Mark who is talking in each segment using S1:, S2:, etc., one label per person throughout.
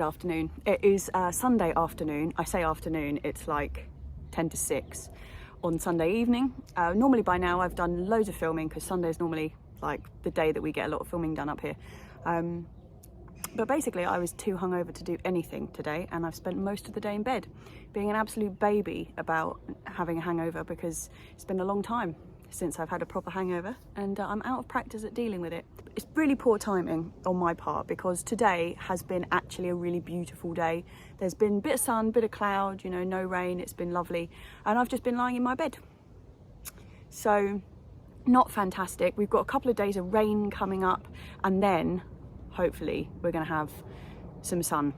S1: afternoon. It is Sunday afternoon. I say afternoon, it's like 10 to 6 on Sunday evening. Normally by now I've done loads of filming because Sunday is normally like the day that we get a lot of filming done up here. But basically I was too hungover to do anything today, and I've spent most of the day in bed being an absolute baby about having a hangover because it's been a long time since I've had a proper hangover, and I'm out of practice at dealing with it. It's really poor timing on my part because today has been actually a really beautiful day. There's been a bit of sun, bit of cloud, you know, no rain. It's been lovely, and I've just been lying in my bed. So not fantastic. We've got a couple of days of rain coming up, and then hopefully we're going to have some sun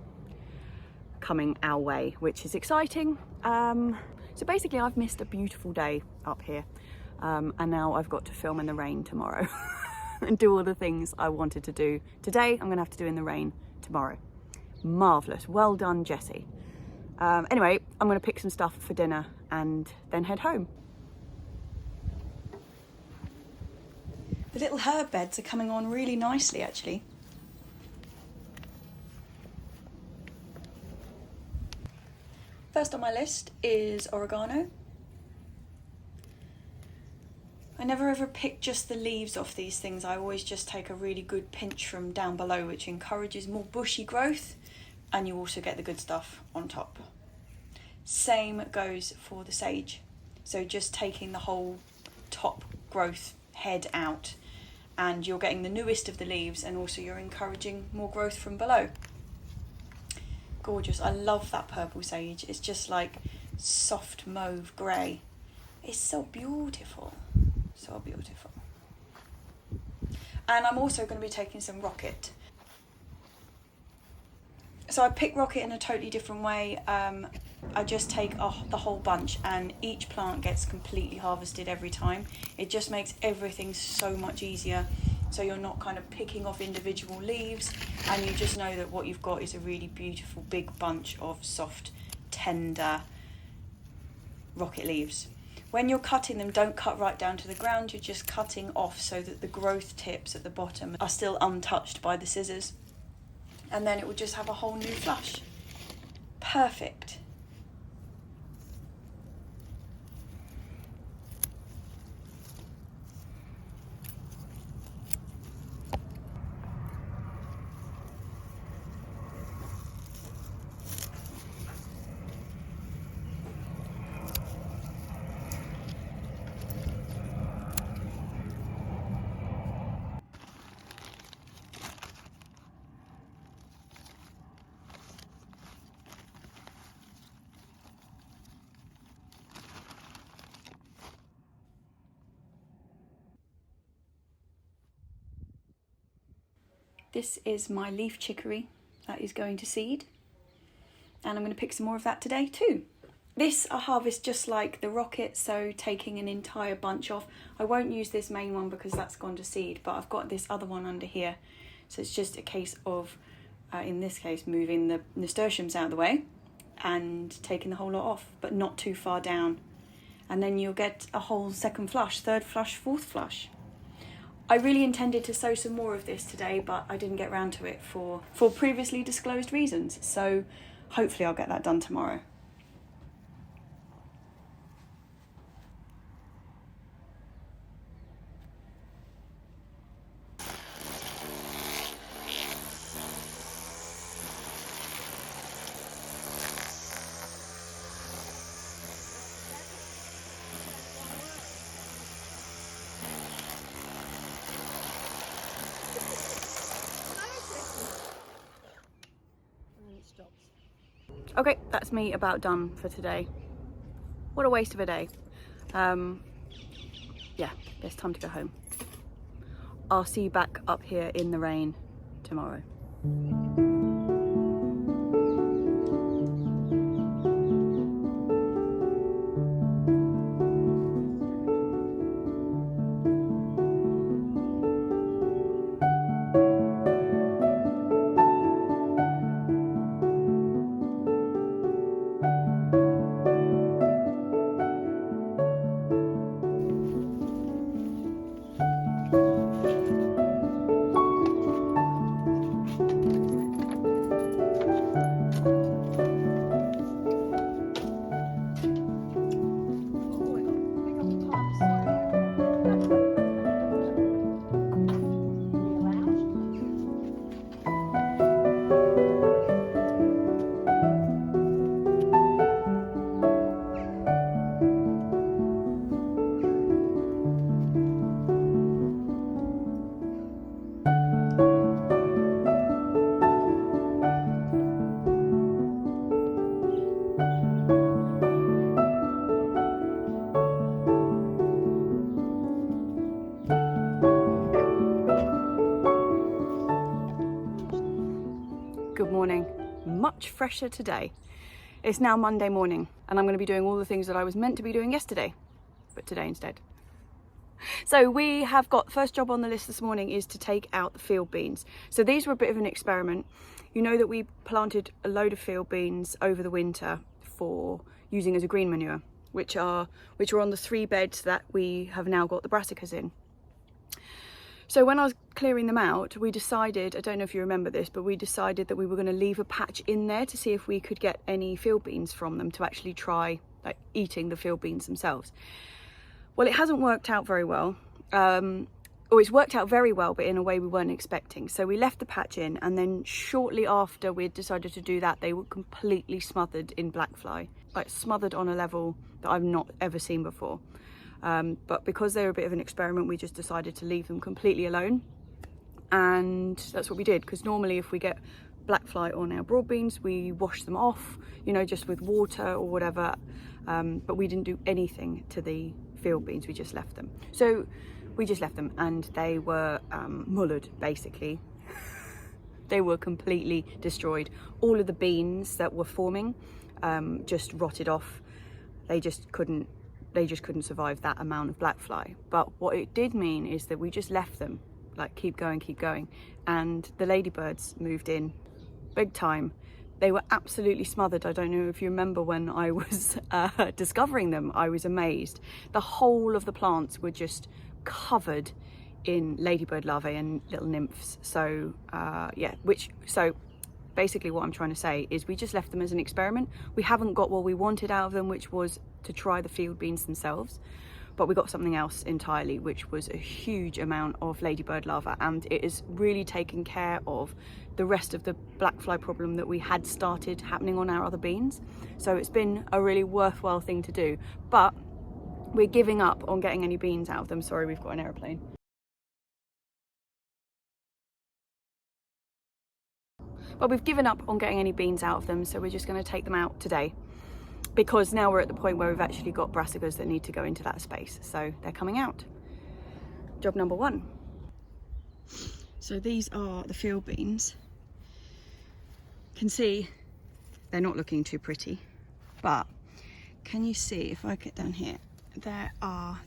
S1: coming our way, which is exciting. So basically I've missed a beautiful day up here, and now I've got to film in the rain tomorrow and do all the things I wanted to do today. I'm going to have to do in the rain tomorrow. Marvellous. Well done, Jessie. Anyway, I'm going to pick some stuff for dinner and then head home. The little herb beds are coming on really nicely, actually. First on my list is oregano. I never ever pick just the leaves off these things. I always just take a really good pinch from down below, which encourages more bushy growth, and you also get the good stuff on top. Same goes for the sage. So just taking the whole top growth head out, and you're getting the newest of the leaves, and also you're encouraging more growth from below. Gorgeous. I love that purple sage. It's just like soft mauve grey. It's so beautiful. So beautiful. And I'm also going to be taking some rocket. So I pick rocket in a totally different way. I just take the whole bunch, and each plant gets completely harvested every time. It just makes everything so much easier. So you're not kind of picking off individual leaves, and you just know that what you've got is a really beautiful big bunch of soft, tender rocket leaves. When you're cutting them, don't cut right down to the ground. You're just cutting off so that the growth tips at the bottom are still untouched by the scissors. And then it will just have a whole new flush. Perfect. This is my leaf chicory that is going to seed, and I'm going to pick some more of that today too. This I harvest just like the rocket, so taking an entire bunch off. I won't use this main one because that's gone to seed, but I've got this other one under here, so it's just a case of, in this case, moving the nasturtiums out of the way and taking the whole lot off, but not too far down. And then you'll get a whole second flush, third flush, fourth flush. I really intended to sow some more of this today, but I didn't get round to it for previously disclosed reasons. So hopefully I'll get that done tomorrow. Okay, that's me about done for today. What a waste of a day. Yeah, it's time to go home. I'll see you back up here in the rain tomorrow. much fresher today. It's now Monday morning and I'm going to be doing all the things that I was meant to be doing yesterday, but today instead. So we have got, first job on the list this morning is to take out the field beans. So these were a bit of an experiment. You know that we planted a load of field beans over the winter for using as a green manure, which are on the 3 beds that we have now got the brassicas in. So when I was clearing them out, we decided, I don't know if you remember this, but we decided that we were going to leave a patch in there to see if we could get any field beans from them to actually try like eating the field beans themselves. Well, it hasn't worked out very well. Or it's worked out very well, but in a way we weren't expecting. So we left the patch in, and then shortly after we decided to do that, they were completely smothered in Blackfly, like smothered on a level that I've not ever seen before. But because they were a bit of an experiment, we just decided to leave them completely alone. And that's what we did, because normally if we get Blackfly on our broad beans, we wash them off, you know, just with water or whatever. But we didn't do anything to the field beans, we just left them. So we just left them and they were mullered, basically. They were completely destroyed. All of the beans that were forming just rotted off. They just couldn't survive that amount of Blackfly. But what it did mean is that we just left them, like keep going, and the Ladybirds moved in big time. They were absolutely smothered. I don't know if you remember when I was discovering them, I was amazed. The whole of the plants were just covered in ladybird larvae and little nymphs. So yeah, so basically what I'm trying to say is we just left them as an experiment. We haven't got what we wanted out of them, which was to try the field beans themselves, but we got something else entirely, which was a huge amount of ladybird larvae, and it is really taken care of the rest of the Blackfly problem that we had started happening on our other beans. So it's been a really worthwhile thing to do, but we're giving up on getting any beans out of them. Sorry, we've got an aeroplane. But we've given up on getting any beans out of them, so we're just going to take them out today, because now we're at the point where we've actually got brassicas that need to go into that space, so they're coming out. Job number 1. So these are the field beans. You can see they're not looking too pretty, but can you see, if I get down here,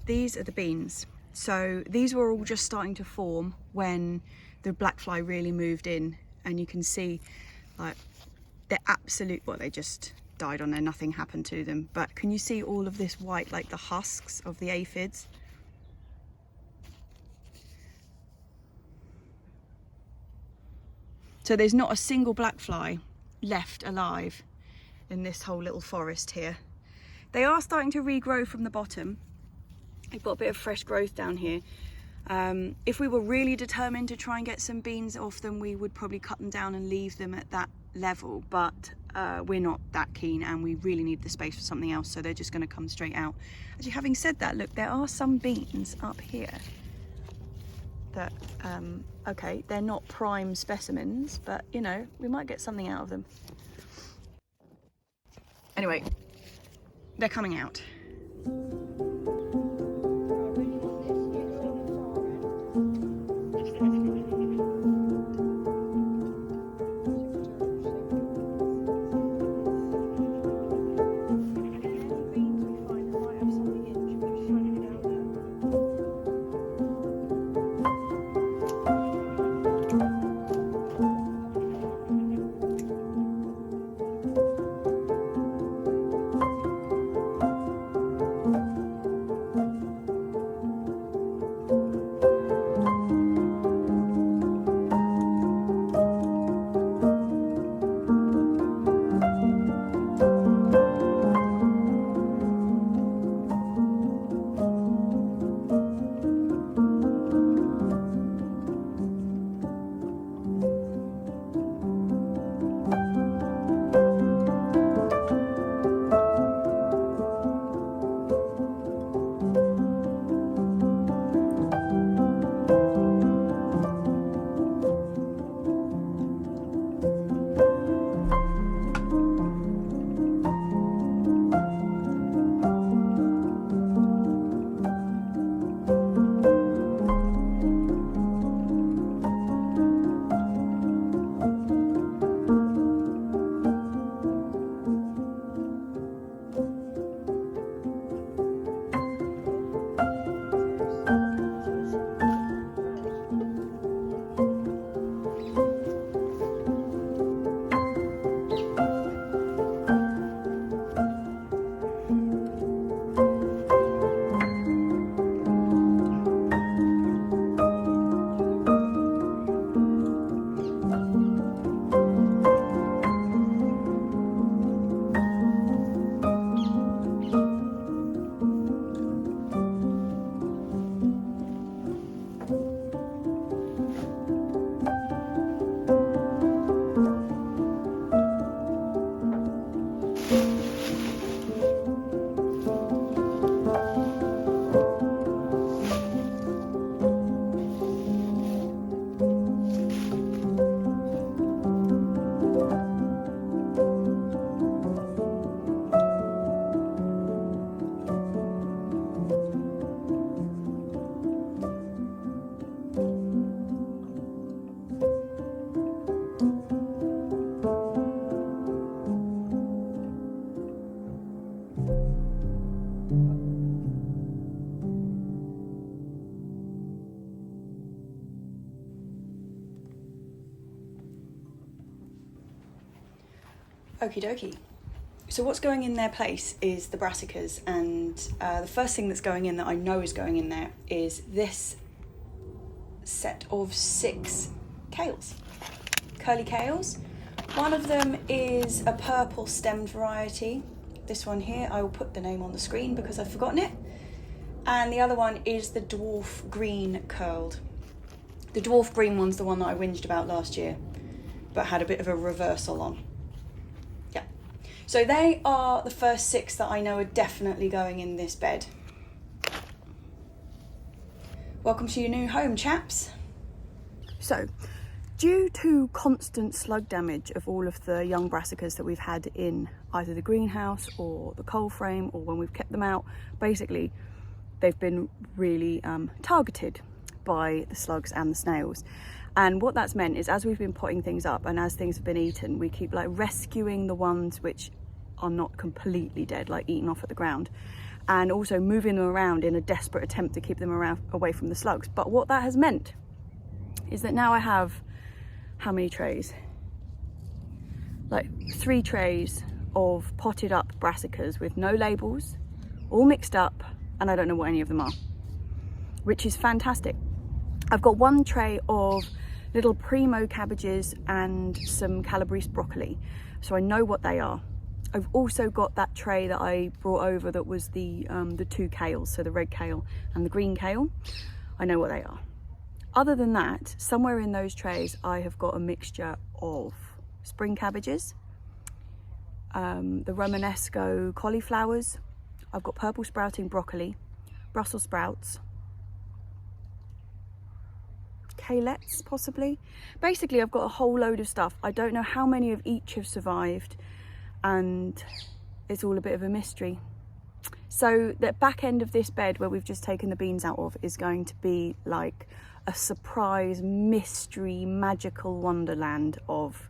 S1: these are the beans. So these were all just starting to form when the Blackfly really moved in, and you can see like they're they just died on there, nothing happened to them. But can you see all of this white, like the husks of the aphids? So there's not a single Blackfly left alive in this whole little forest here. They are starting to regrow from the bottom. They've got a bit of fresh growth down here. If we were really determined to try and get some beans off them, we would probably cut them down and leave them at that level, but we're not that keen and we really need the space for something else, so they're just going to come straight out. Actually, having said that, look, there are some beans up here that okay, they're not prime specimens, but you know, we might get something out of them. Anyway, they're coming out. Okie dokie. So what's going in their place is the brassicas, and the first thing that's going in that I know is going in there is this set of 6 kales, curly kales. One of them is a purple stemmed variety. This one here, I will put the name on the screen because I've forgotten it. And the other one is the dwarf green curled. The dwarf green one's the one that I whinged about last year, but had a bit of a reversal on. Yeah. So they are the first 6 that I know are definitely going in this bed. Welcome to your new home, chaps. So, due to constant slug damage of all of the young brassicas that we've had in either the greenhouse or the coal frame, or when we've kept them out, basically they've been really targeted by the slugs and the snails. And what that's meant is, as we've been potting things up and as things have been eaten, we keep like rescuing the ones which are not completely dead, like eaten off at the ground, and also moving them around in a desperate attempt to keep them away from the slugs. But what that has meant is that now I have, how many trays? Like 3 trays of potted up brassicas with no labels, all mixed up, and I don't know what any of them are, which is fantastic. I've got 1 tray of little primo cabbages and some Calabrese broccoli, so I know what they are. I've also got that tray that I brought over that was the 2 kales, so the red kale and the green kale. I know what they are. Other than that, somewhere in those trays I have got a mixture of spring cabbages, the Romanesco cauliflowers, I've got purple sprouting broccoli, Brussels sprouts, kalettes possibly. Basically I've got a whole load of stuff. I don't know how many of each have survived, and it's all a bit of a mystery. So the back end of this bed, where we've just taken the beans out of, is going to be like a surprise mystery magical wonderland of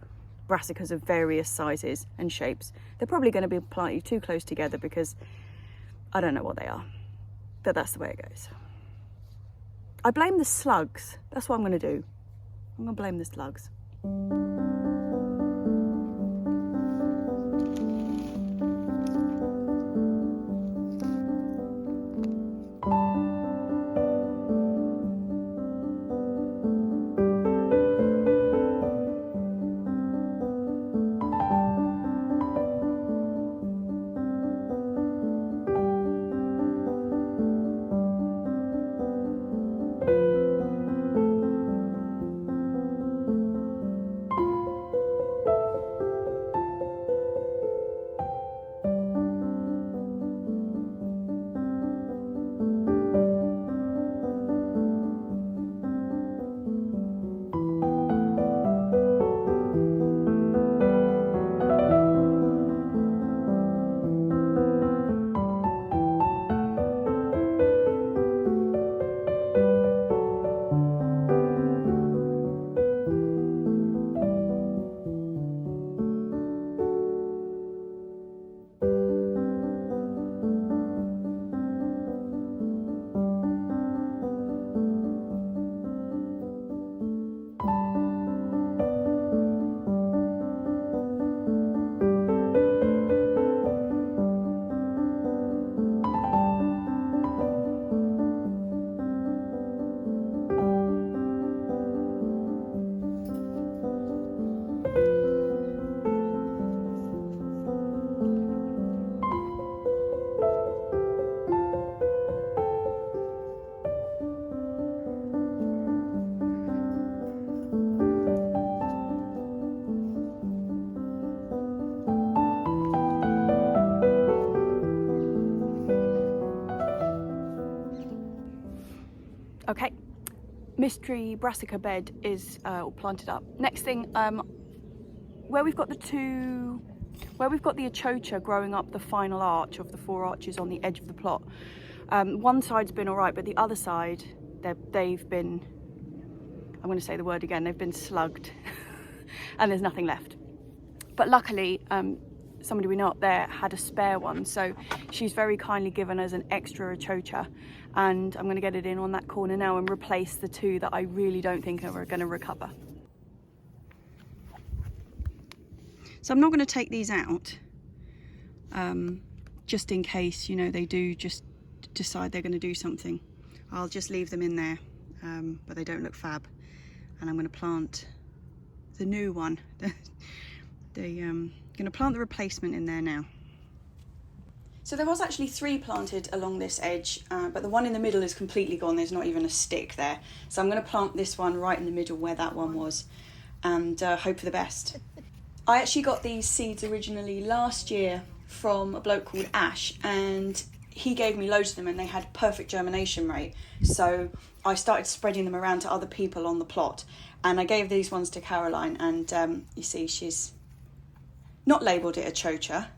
S1: brassicas of various sizes and shapes. They're probably going to be planted too close together because I don't know what they are, but that's the way it goes. I blame the slugs. That's what I'm going to do. I'm going to blame the slugs. Okay, mystery brassica bed is all planted up. Next thing, where we've got the chocha growing up the final arch of the 4 arches on the edge of the plot, one side's been all right, but the other side, they've been, I'm going to say the word again, they've been slugged and there's nothing left. But luckily, somebody we know up there had a spare one, so she's very kindly given us an extra chocha, and I'm going to get it in on that corner now and replace the two that I really don't think are going to recover. So I'm not going to take these out, just in case, you know, they do just decide they're going to do something. I'll just leave them in there, but they don't look fab. And I'm going to plant the new one. I'm going to plant the replacement in there now. So there was actually 3 planted along this edge, but the one in the middle is completely gone. There's not even a stick there. So I'm going to plant this one right in the middle where that one was, and hope for the best. I actually got these seeds originally last year from a bloke called Ash, and he gave me loads of them and they had perfect germination rate. So I started spreading them around to other people on the plot, and I gave these ones to Caroline, and you see she's not labelled it a chocha.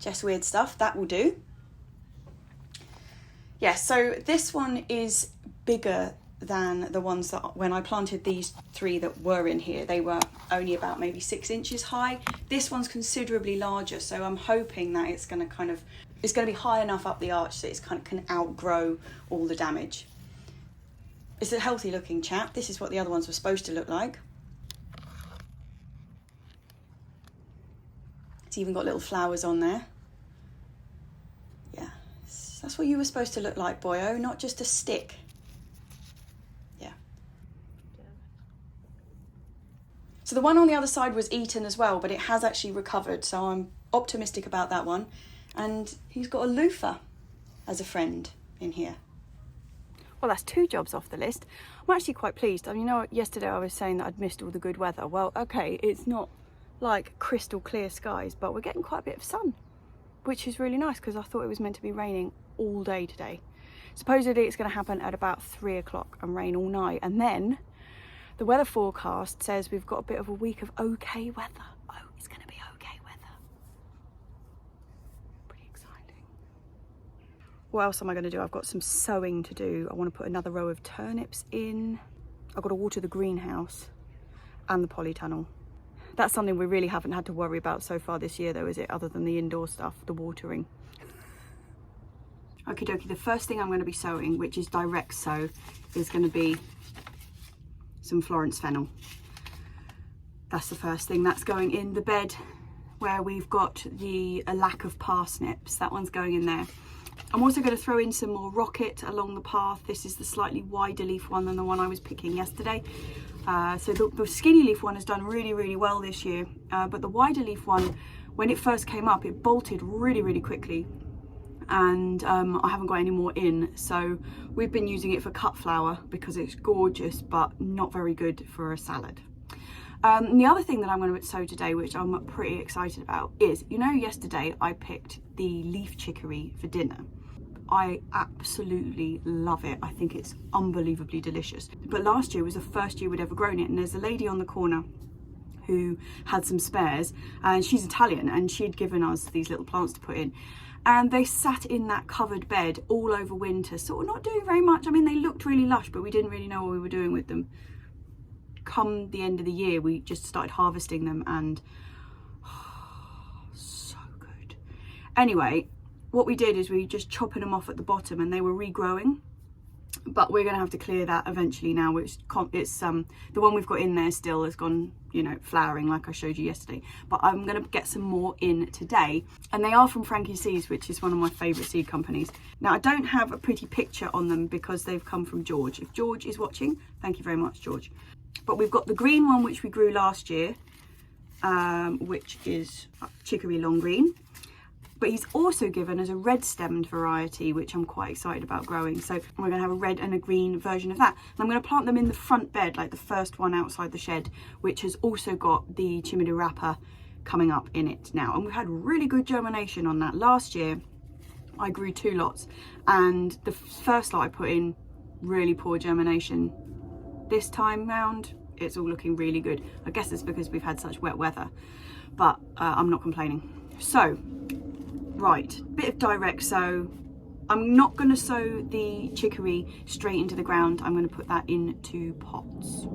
S1: Just weird stuff, that will do. Yeah, so this one is bigger than the ones that when I planted these 3 that were in here, they were only about maybe 6 inches high. This one's considerably larger, so I'm hoping that it's going to be high enough up the arch that it's kind of can outgrow all the damage. It's a healthy looking chap. This is what the other ones were supposed to look like. It's even got little flowers on there. Yeah, that's what you were supposed to look like, boyo, not just a stick. Yeah. So the one on the other side was eaten as well, but it has actually recovered, so I'm optimistic about that one. And he's got a loofah as a friend in here. Well, that's 2 jobs off the list. I'm actually quite pleased. I mean, you know, yesterday I was saying that I'd missed all the good weather. Well, okay, it's not like crystal clear skies, but we're getting quite a bit of sun, which is really nice because I thought it was meant to be raining all day today. Supposedly it's going to happen at about 3 o'clock and rain all night, and then the weather forecast says we've got a bit of a week of okay weather. Oh, it's going to be okay weather. Pretty exciting. What else am I going to do? I've got some sowing to do. I want to put another row of turnips in. I've got to water the greenhouse and the polytunnel. That's something we really haven't had to worry about so far this year though, is it? Other than the indoor stuff, the watering. Okie dokie, the first thing I'm going to be sowing, which is direct sow, is going to be some Florence fennel. That's the first thing. That's going in the bed where we've got a lack of parsnips. That one's going in there. I'm also going to throw in some more rocket along the path. This is the slightly wider leaf one than the one I was picking yesterday. So the skinny leaf one has done really, really well this year, but the wider leaf one, when it first came up, it bolted really, really quickly, and I haven't got any more in. So we've been using it for cut flour because it's gorgeous, but not very good for a salad. The other thing that I'm going to sow today, which I'm pretty excited about, is, you know, yesterday I picked the leaf chicory for dinner. I absolutely love it. I think it's unbelievably delicious. But last year was the first year we'd ever grown it, and there's a lady on the corner who had some spares, and she's Italian, and she'd given us these little plants to put in, and they sat in that covered bed all over winter, sort of not doing very much. I mean, they looked really lush, but we didn't really know what we were doing with them. Come the end of the year, we just started harvesting them, and so good. Anyway, what we did is we just chopping them off at the bottom, and they were regrowing, but we're going to have to clear that eventually now. It's the one we've got in there still has gone, you know, flowering like I showed you yesterday, but I'm going to get some more in today, and they are from Frankie Seeds, which is one of my favorite seed companies. Now, I don't have a pretty picture on them because they've come from George. If George is watching, thank you very much, George. But we've got the green one, which we grew last year, which is chicory long green. But he's also given us a red stemmed variety, which I'm quite excited about growing. So we're going to have a red and a green version of that. And I'm going to plant them in the front bed, like the first one outside the shed, which has also got the chimney wrapper coming up in it now. And we've had really good germination on that. Last year, I grew 2 lots, and the first lot I put in, really poor germination. This time round, it's all looking really good. I guess it's because we've had such wet weather, but I'm not complaining. So, right, bit of direct sow. I'm not going to sow the chicory straight into the ground. I'm going to put that into pots.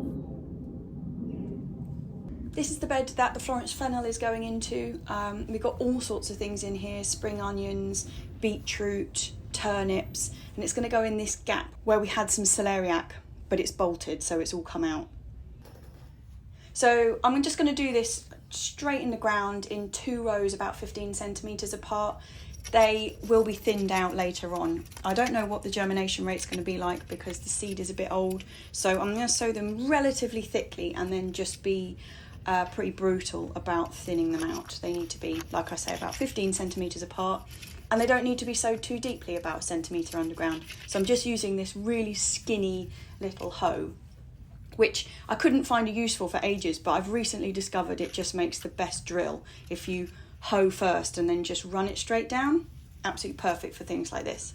S1: This is the bed that the Florence fennel is going into. We've got all sorts of things in here, spring onions, beetroot, turnips, and it's going to go in this gap where we had some celeriac, but it's bolted, so it's all come out. So I'm just going to do this straight in the ground in 2 rows about 15 centimetres apart. They will be thinned out later on. I don't know what the germination rate's going to be like because the seed is a bit old, so I'm going to sow them relatively thickly and then just be pretty brutal about thinning them out. They need to be, like I say, about 15 centimetres apart, and they don't need to be sowed too deeply, about 1 centimetre underground. So I'm just using this really skinny little hoe, which I couldn't find a use for ages, but I've recently discovered it just makes the best drill. If you hoe first and then just run it straight down, absolutely perfect for things like this.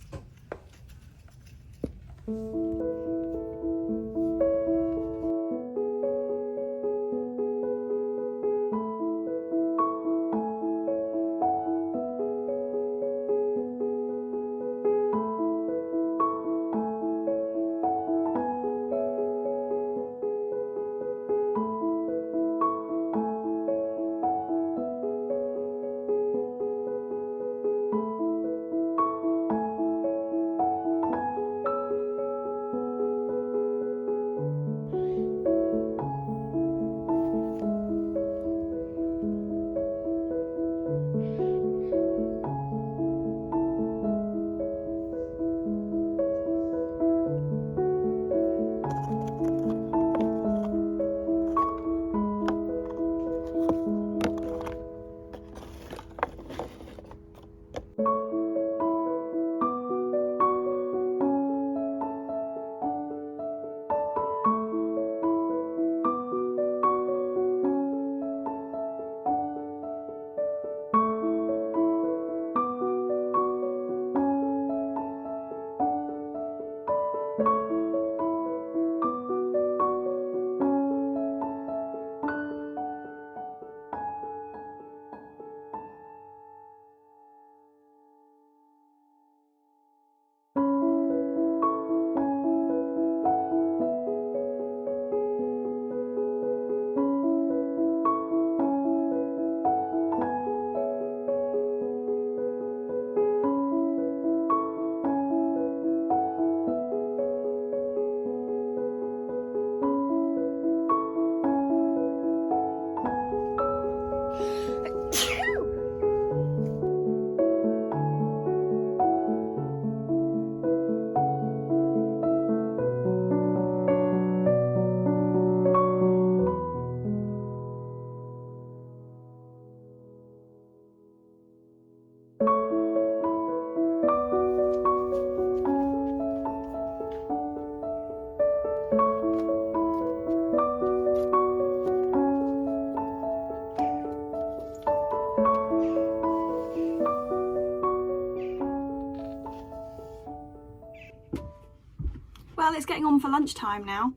S1: Well, it's getting on for lunchtime now.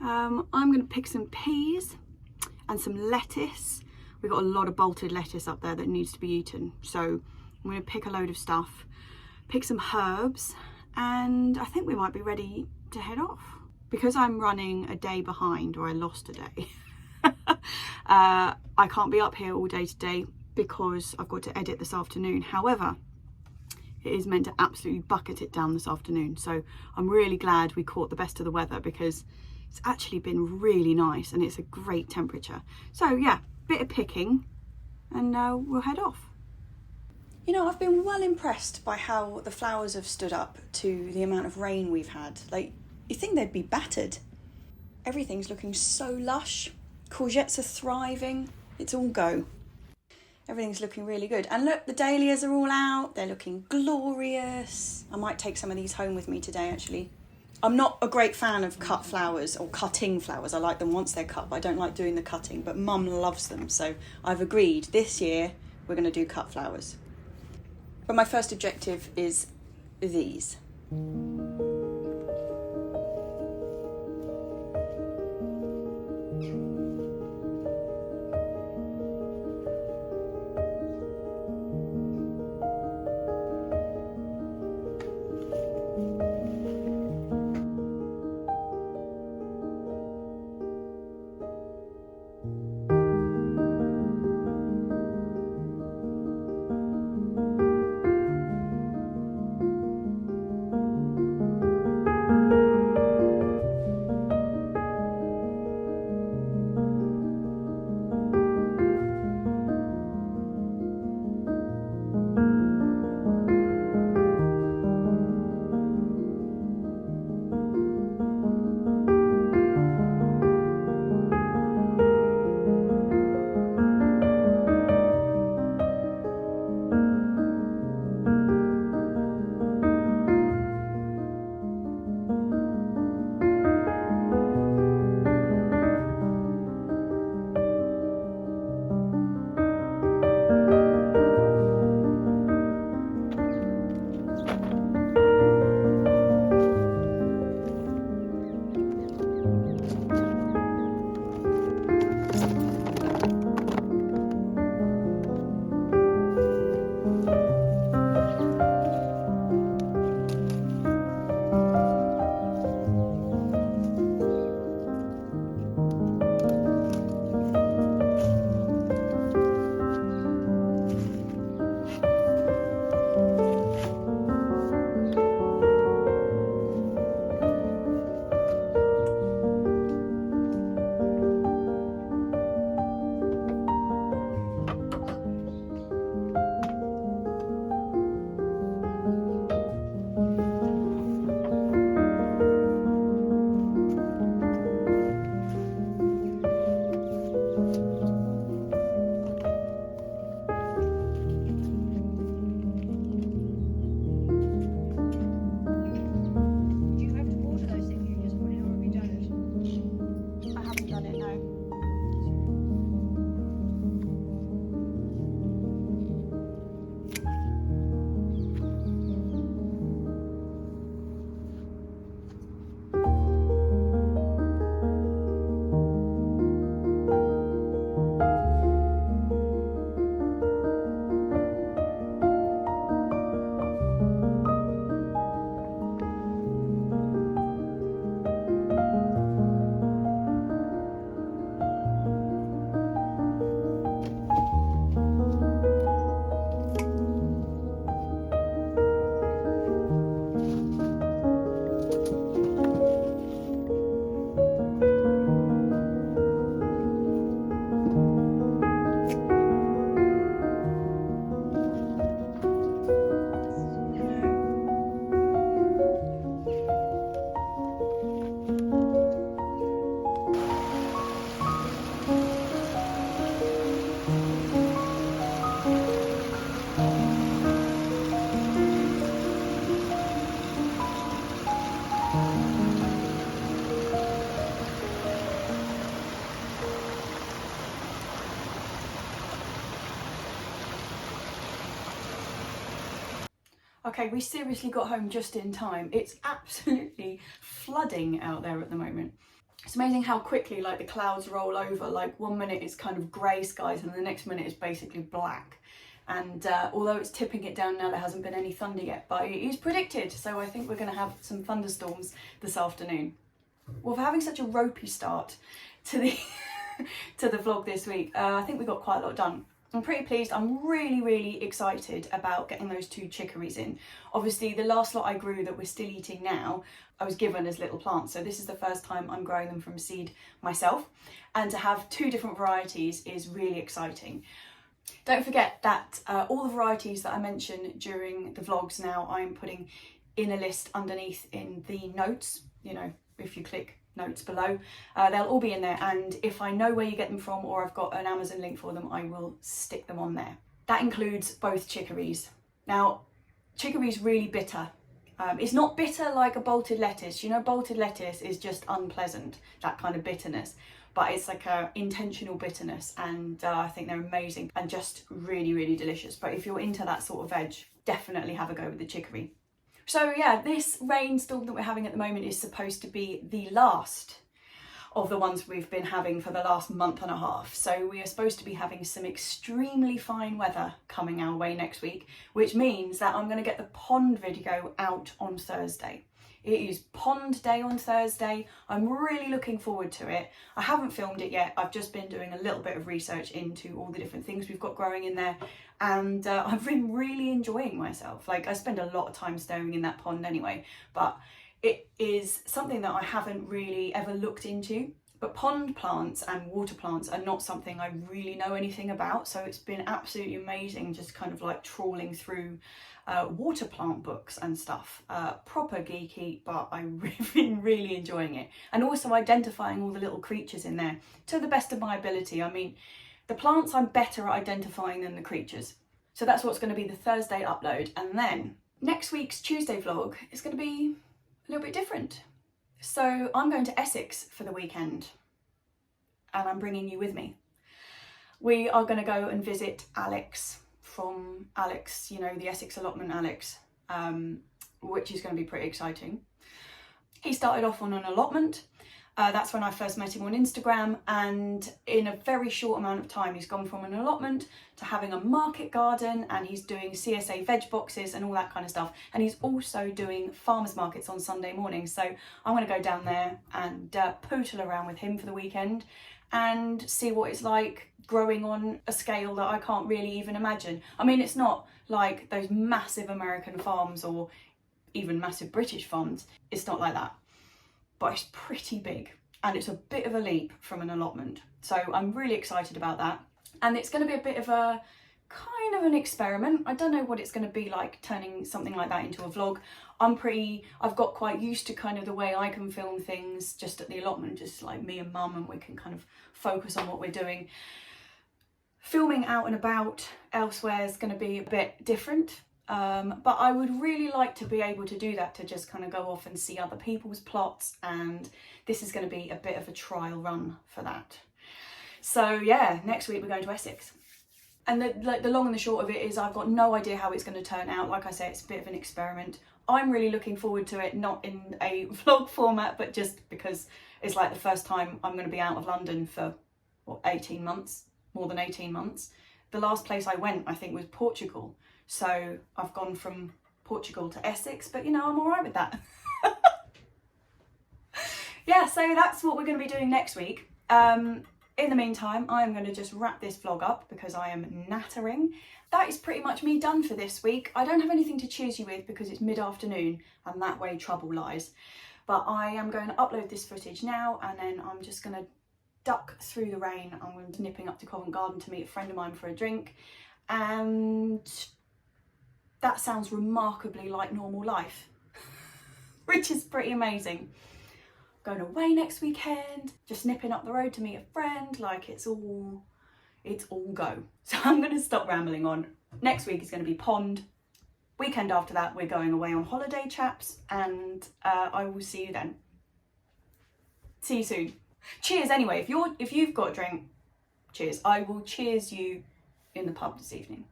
S1: I'm going to pick some peas and some lettuce. We've got a lot of bolted lettuce up there that needs to be eaten. So I'm going to pick a load of stuff, pick some herbs, and I think we might be ready to head off. Because I'm running a day behind, or I lost a day, I can't be up here all day today because I've got to edit this afternoon. However, it is meant to absolutely bucket it down this afternoon, so I'm really glad we caught the best of the weather because it's actually been really nice and it's a great temperature. So yeah, bit of picking and we'll head off. You know, I've been well impressed by how the flowers have stood up to the amount of rain we've had. Like, you think they'd be battered. Everything's looking so lush. Courgettes are thriving. It's all go. Everything's looking really good. And look, the dahlias are all out. They're looking glorious. I might take some of these home with me today, actually. I'm not a great fan of cut flowers or cutting flowers. I like them once they're cut, but I don't like doing the cutting. But Mum loves them, so I've agreed this year we're going to do cut flowers. But my first objective is these. Okay, we seriously got home just in time. It's absolutely flooding out there at the moment. It's amazing how quickly like the clouds roll over. Like 1 minute it's kind of grey skies and the next minute it's basically black. And although it's tipping it down now, there hasn't been any thunder yet, but it is predicted. So I think we're going to have some thunderstorms this afternoon. Well, for having such a ropey start to the to the vlog this week, I think we got quite a lot done. I'm pretty pleased. I'm really excited about getting those 2 chicories in. Obviously the last lot I grew that we're still eating now, I was given as little plants, so this is the first time I'm growing them from seed myself, and to have 2 different varieties is really exciting. Don't forget that all the varieties that I mentioned during the vlogs now I'm putting in a list underneath in the notes. You know, if you click notes below, they'll all be in there, and if I know where you get them from or I've got an Amazon link for them, I will stick them on there. That includes both chicories. Now, chicory's really bitter. It's not bitter like a bolted lettuce. You know, bolted lettuce is just unpleasant, that kind of bitterness, but it's like a intentional bitterness, and I think they're amazing and just really delicious. But if you're into that sort of veg, definitely have a go with the chicory. So yeah, this rainstorm that we're having at the moment is supposed to be the last of the ones we've been having for the last month and a half. So we are supposed to be having some extremely fine weather coming our way next week, which means that I'm going to get the pond video out on Thursday. It is pond day on Thursday. I'm really looking forward to it. I haven't filmed it yet. I've just been doing a little bit of research into all the different things we've got growing in there, and I've been really enjoying myself. Like, I spend a lot of time staying in that pond anyway, but it is something that I haven't really ever looked into. But pond plants and water plants are not something I really know anything about, so it's been absolutely amazing just kind of like trawling through water plant books and stuff. Proper geeky, but I've been really enjoying it. And also identifying all the little creatures in there to the best of my ability. I mean, the plants I'm better at identifying than the creatures. So that's what's going to be the Thursday upload. And then next week's Tuesday vlog is going to be a little bit different. So I'm going to Essex for the weekend, and I'm bringing you with me. We are going to go and visit Alex from Alex, you know, the Essex allotment Alex, which is going to be pretty exciting. He started off on an allotment. That's when I first met him on Instagram, and in a very short amount of time he's gone from an allotment to having a market garden, and he's doing CSA veg boxes and all that kind of stuff, and he's also doing farmers markets on Sunday mornings. So I'm going to go down there and pootle around with him for the weekend and see what it's like growing on a scale that I can't really even imagine. I mean, it's not like those massive American farms or even massive British farms. It's not like that, but it's pretty big, and it's a bit of a leap from an allotment. So I'm really excited about that. And it's going to be a bit of a kind of an experiment. I don't know what it's going to be like turning something like that into a vlog. I've got quite used to kind of the way I can film things just at the allotment, just like me and mum, and we can kind of focus on what we're doing. Filming out and about elsewhere is going to be a bit different. But I would really like to be able to do that, to just kind of go off and see other people's plots, and this is going to be a bit of a trial run for that. So yeah, next week we're going to Essex. And the long and the short of it is I've got no idea how it's going to turn out. Like I say, it's a bit of an experiment. I'm really looking forward to it, not in a vlog format, but just because it's like the first time I'm going to be out of London for, what, 18 months? More than 18 months. The last place I went, I think, was Portugal. So I've gone from Portugal to Essex, but you know, I'm all right with that. Yeah, so that's what we're going to be doing next week. In the meantime, I'm going to just wrap this vlog up because I am nattering. That is pretty much me done for this week. I don't have anything to cheers you with because it's mid-afternoon and that way trouble lies. But I am going to upload this footage now, and then I'm just going to duck through the rain. I'm going to nipping up to Covent Garden to meet a friend of mine for a drink, and that sounds remarkably like normal life, which is pretty amazing. Going away next weekend, just nipping up the road to meet a friend, like it's all go. So I'm going to stop rambling on. Next week is going to be pond. Weekend after that, we're going away on holiday, chaps, and I will see you then. See you soon. Cheers anyway. If you've got a drink, cheers. I will cheers you in the pub this evening.